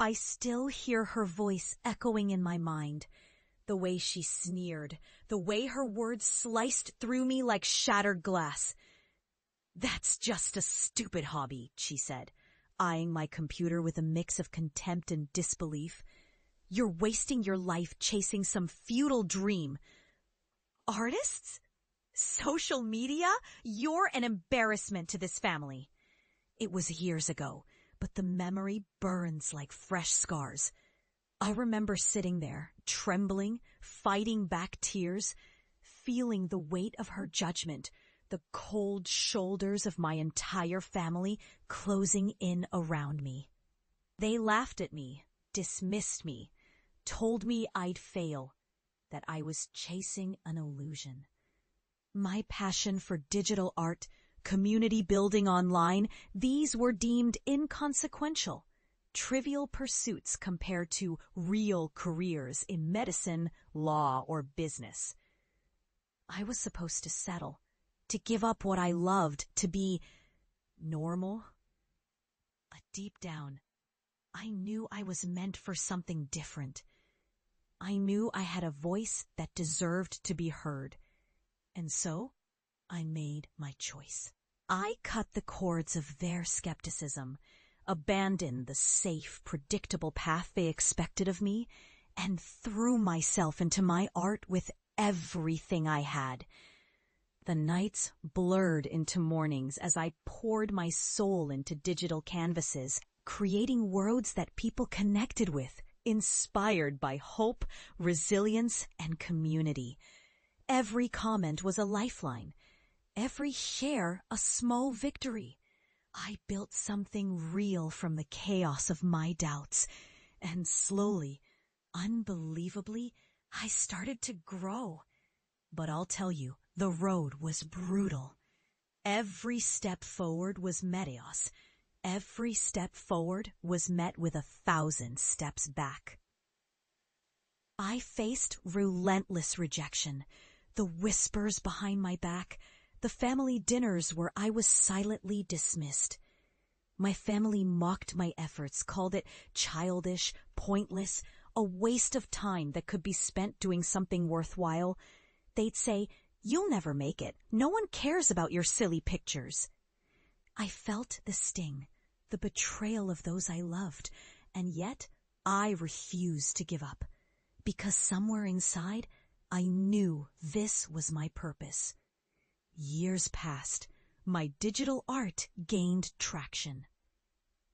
I still hear her voice echoing in my mind. The way she sneered, the way her words sliced through me like shattered glass. "That's just a stupid hobby," she said, eyeing my computer with a mix of contempt and disbelief. "You're wasting your life chasing some futile dream. Artists? Social media? You're an embarrassment to this family." It was years ago, but the memory burns like fresh scars. I remember sitting there, trembling, fighting back tears, feeling the weight of her judgment, the cold shoulders of my entire family closing in around me. They laughed at me, dismissed me, told me I'd fail, that I was chasing an illusion. My passion for digital art, community building online, these were deemed inconsequential, trivial pursuits compared to real careers in medicine, law, or business. I was supposed to settle, to give up what I loved, to be normal. But deep down, I knew I was meant for something different. I knew I had a voice that deserved to be heard. And so, I made my choice. I cut the cords of their skepticism, abandoned the safe, predictable path they expected of me, and threw myself into my art with everything I had. The nights blurred into mornings as I poured my soul into digital canvases, creating worlds that people connected with, inspired by hope, resilience, and community. Every comment was a lifeline. Every share a small victory. I built something real from the chaos of my doubts. And slowly, unbelievably, I started to grow. But I'll tell you, the road was brutal. Every step forward was meteos. Every step forward was met with 1,000 steps back. I faced relentless rejection. The whispers behind my back, the family dinners where I was silently dismissed. My family mocked my efforts, called it childish, pointless, a waste of time that could be spent doing something worthwhile. They'd say, "You'll never make it. No one cares about your silly pictures." I felt the sting, the betrayal of those I loved, and yet I refused to give up, because somewhere inside, I knew this was my purpose. Years passed. My digital art gained traction.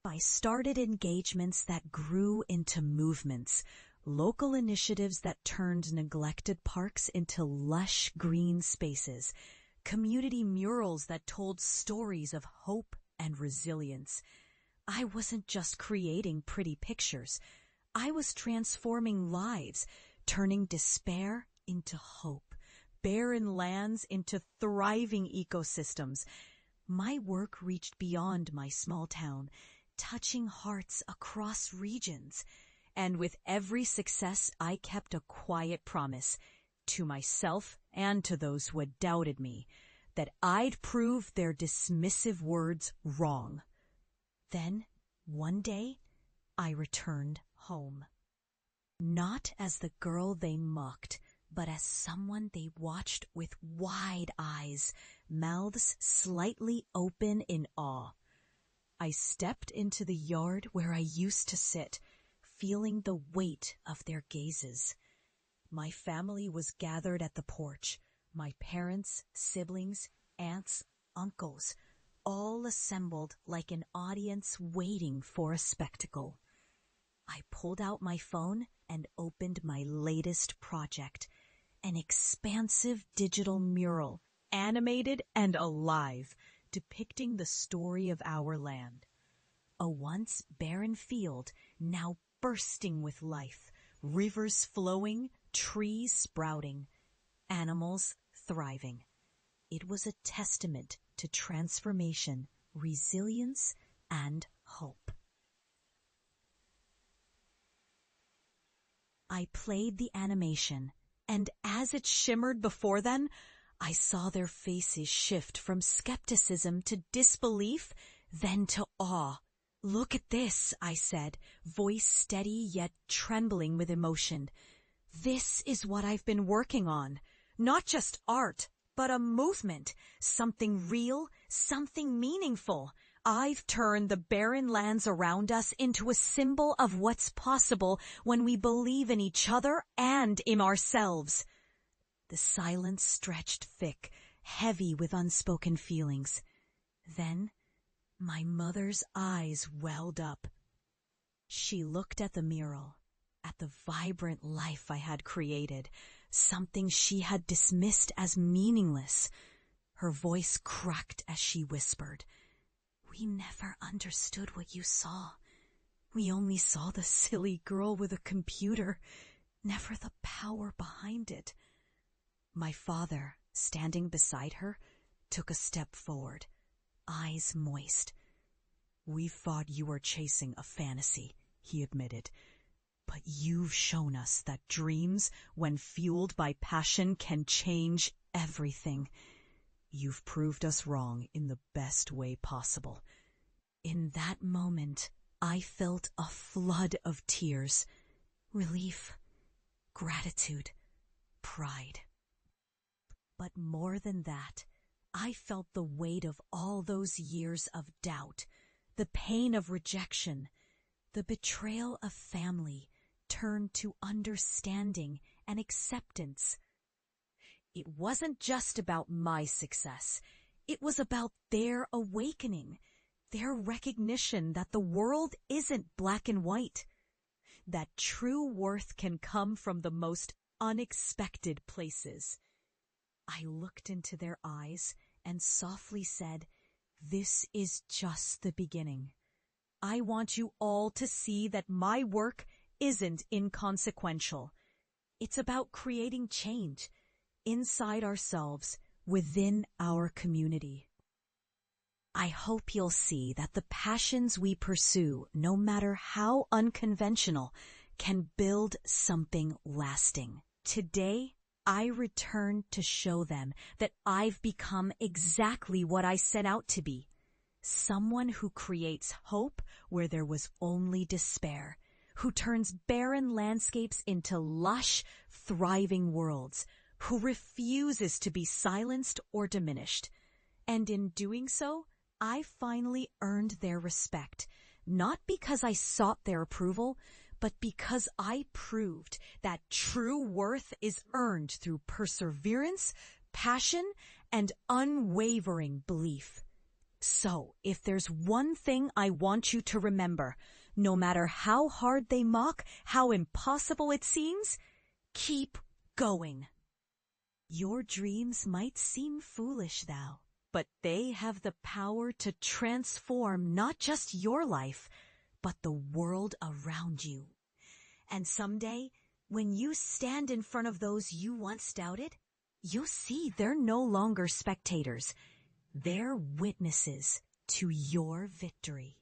I started engagements that grew into movements, local initiatives that turned neglected parks into lush green spaces, community murals that told stories of hope and resilience. I wasn't just creating pretty pictures. I was transforming lives, turning despair into hope, barren lands into thriving ecosystems. My work reached beyond my small town, touching hearts across regions. And with every success, I kept a quiet promise to myself and to those who had doubted me that I'd prove their dismissive words wrong. Then, one day, I returned home. Not as the girl they mocked, but as someone they watched with wide eyes, mouths slightly open in awe. I stepped into the yard where I used to sit, feeling the weight of their gazes. My family was gathered at the porch, my parents, siblings, aunts, uncles, all assembled like an audience waiting for a spectacle. I pulled out my phone and opened my latest project, an expansive digital mural, animated and alive, depicting the story of our land. A once barren field, now bursting with life, rivers flowing, trees sprouting, animals thriving. It was a testament to transformation, resilience, and hope. I played the animation, and as it shimmered before them, I saw their faces shift from skepticism to disbelief, then to awe, "Look at this," I said, voice steady yet trembling with emotion. "This is what I've been working on. Not just art, but a movement, something real, something meaningful. I've turned the barren lands around us into a symbol of what's possible when we believe in each other and in ourselves." The silence stretched thick, heavy with unspoken feelings. Then my mother's eyes welled up. She looked at the mural, at the vibrant life I had created, something she had dismissed as meaningless. Her voice cracked as she whispered, "We never understood what you saw. We only saw the silly girl with a computer, never the power behind it." My father, standing beside her, took a step forward, eyes moist. "We thought you were chasing a fantasy," he admitted. "But you've shown us that dreams, when fueled by passion, can change everything. You've proved us wrong in the best way possible." In that moment, I felt a flood of tears, relief, gratitude, pride. But more than that, I felt the weight of all those years of doubt, the pain of rejection, the betrayal of family turned to understanding and acceptance. It wasn't just about my success. It was about their awakening, their recognition that the world isn't black and white, that true worth can come from the most unexpected places. I looked into their eyes and softly said, "This is just the beginning. I want you all to see that my work isn't inconsequential. It's about creating change inside ourselves, within our community. I hope you'll see that the passions we pursue, no matter how unconventional, can build something lasting." Today, I return to show them that I've become exactly what I set out to be. Someone who creates hope where there was only despair, who turns barren landscapes into lush, thriving worlds, who refuses to be silenced or diminished. And in doing so, I finally earned their respect, not because I sought their approval, but because I proved that true worth is earned through perseverance, passion, and unwavering belief. So, if there's one thing I want you to remember, no matter how hard they mock, how impossible it seems, keep going. Your dreams might seem foolish now, but they have the power to transform not just your life, but the world around you. And someday, when you stand in front of those you once doubted, you'll see they're no longer spectators. They're witnesses to your victory.